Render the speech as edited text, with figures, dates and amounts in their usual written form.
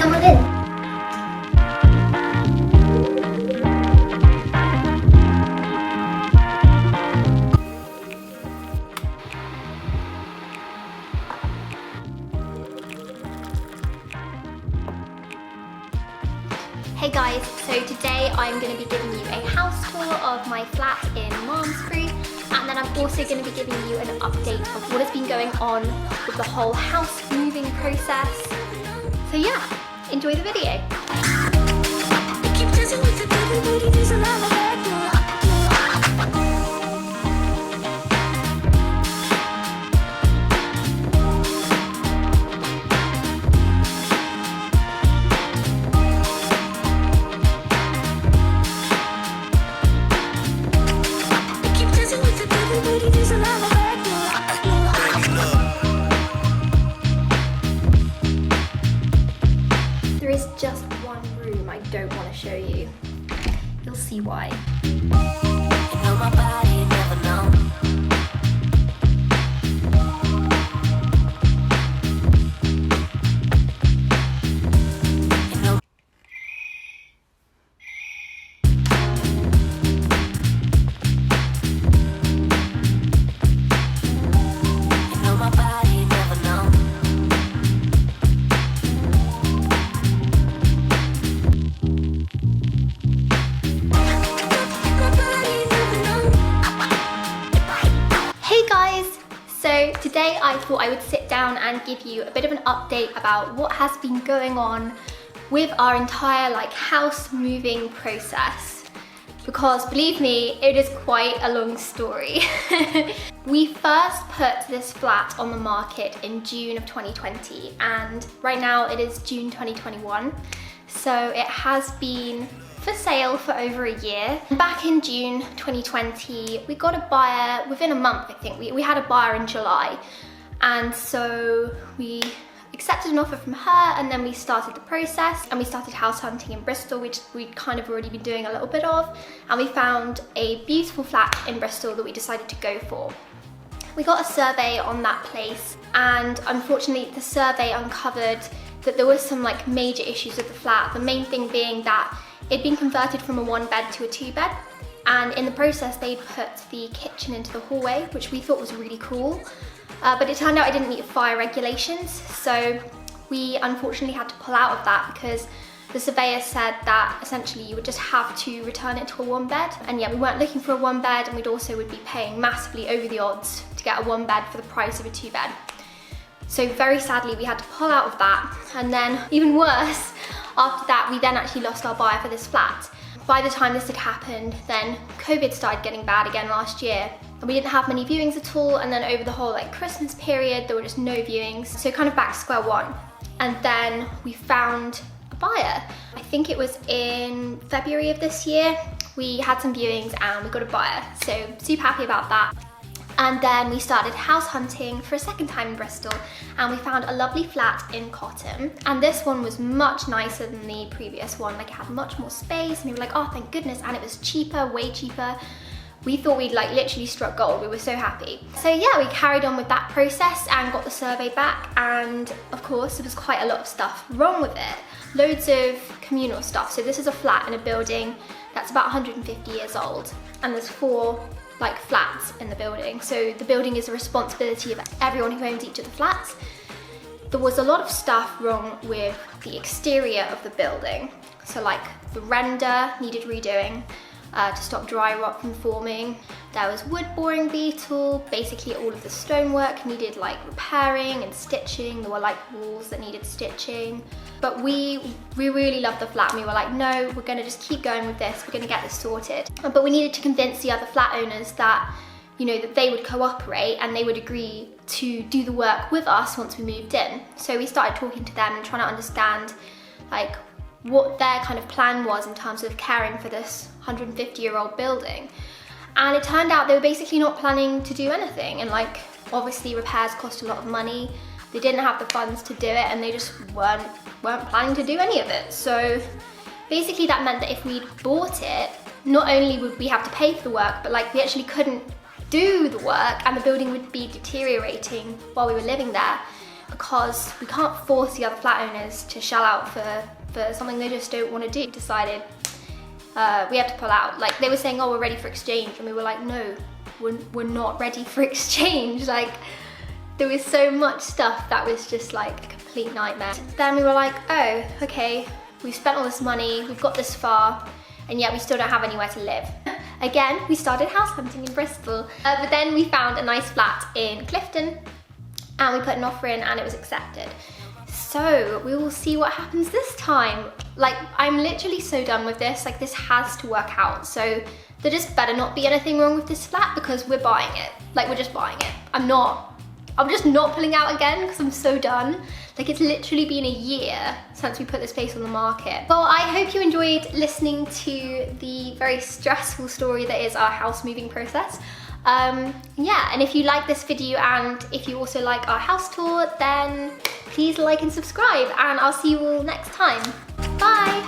come on in. Hey guys, so today I'm going to be giving you a house tour of my flat in Malmesbury, and then I'm also going to be giving you an update of what has been going on with the whole house moving process. So yeah, enjoy the video. There is just one room I don't want to show you. You'll see why. So today I thought I would sit down and give you a bit of an update about what has been going on with our entire house moving process, because believe me, it is quite a long story. We first put this flat on the market in June of 2020, and right now it is June 2021, so it has been for sale for over a year. Back in June 2020, we got a buyer within a month, I think. We had a buyer in July, and so we accepted an offer from her, and then we started the process and we started house hunting in Bristol, which we'd kind of already been doing a little bit of, and we found a beautiful flat in Bristol that we decided to go for. We got a survey on that place, and unfortunately the survey uncovered that there was some major issues with the flat. The main thing being that it'd been converted from a 1-bed to a 2-bed, and in the process they put the kitchen into the hallway, which we thought was really cool, but it turned out it didn't meet fire regulations, so we unfortunately had to pull out of that because the surveyor said that essentially you would just have to return it to a 1-bed, and yeah, we weren't looking for a 1-bed, and we'd also would be paying massively over the odds to get a 1-bed for the price of a 2-bed. So very sadly we had to pull out of that, and then even worse, after that we then actually lost our buyer for this flat. By the time this had happened, then COVID started getting bad again last year, and we didn't have many viewings at all, and then over the whole Christmas period there were just no viewings, so kind of back to square one. And then we found a buyer. I think it was in February of this year. We had some viewings and we got a buyer, so super happy about that. And then we started house hunting for a second time in Bristol, and we found a lovely flat in Cotton, and this one was much nicer than the previous one. It had much more space, and we were like, oh thank goodness, and it was cheaper, way cheaper. We thought we'd literally struck gold. We were so happy. So yeah, we carried on with that process and got the survey back, and of course there was quite a lot of stuff wrong with it. Loads of communal stuff. So this is a flat in a building that's about 150 years old, and there's 4 flats in the building. So the building is the responsibility of everyone who owns each of the flats. There was a lot of stuff wrong with the exterior of the building. So the render needed redoing to stop dry rot from forming. There was wood boring beetle. Basically all of the stonework needed repairing and stitching. There were walls that needed stitching. But we really loved the flat, and we were like, no, we're gonna just keep going with this, we're gonna get this sorted. But we needed to convince the other flat owners that, that they would cooperate and they would agree to do the work with us once we moved in. So we started talking to them and trying to understand what their kind of plan was in terms of caring for this 150-year-old building. And it turned out they were basically not planning to do anything, and obviously repairs cost a lot of money. They didn't have the funds to do it, and they just weren't planning to do any of it. So basically that meant that if we'd bought it, not only would we have to pay for the work, but we actually couldn't do the work, and the building would be deteriorating while we were living there, because we can't force the other flat owners to shell out for something they just don't want to do. We decided we had to pull out. Like, they were saying, oh, we're ready for exchange, and we were like, no, we're not ready for exchange. Like, there was so much stuff that was just like a complete nightmare. Then we were like, oh, okay, we've spent all this money, we've got this far, and yet we still don't have anywhere to live. Again, we started house hunting in Bristol, but then we found a nice flat in Clifton, and we put an offer in and it was accepted. So we will see what happens this time. Like, I'm literally so done with this. Like, this has to work out. So there just better not be anything wrong with this flat, because we're buying it. Like, we're just buying it. I'm just not pulling out again because I'm so done. Like, it's literally been a year since we put this place on the market. Well, I hope you enjoyed listening to the very stressful story that is our house moving process. Yeah, and if you like this video and if you also like our house tour, then please like and subscribe, and I'll see you all next time. Bye!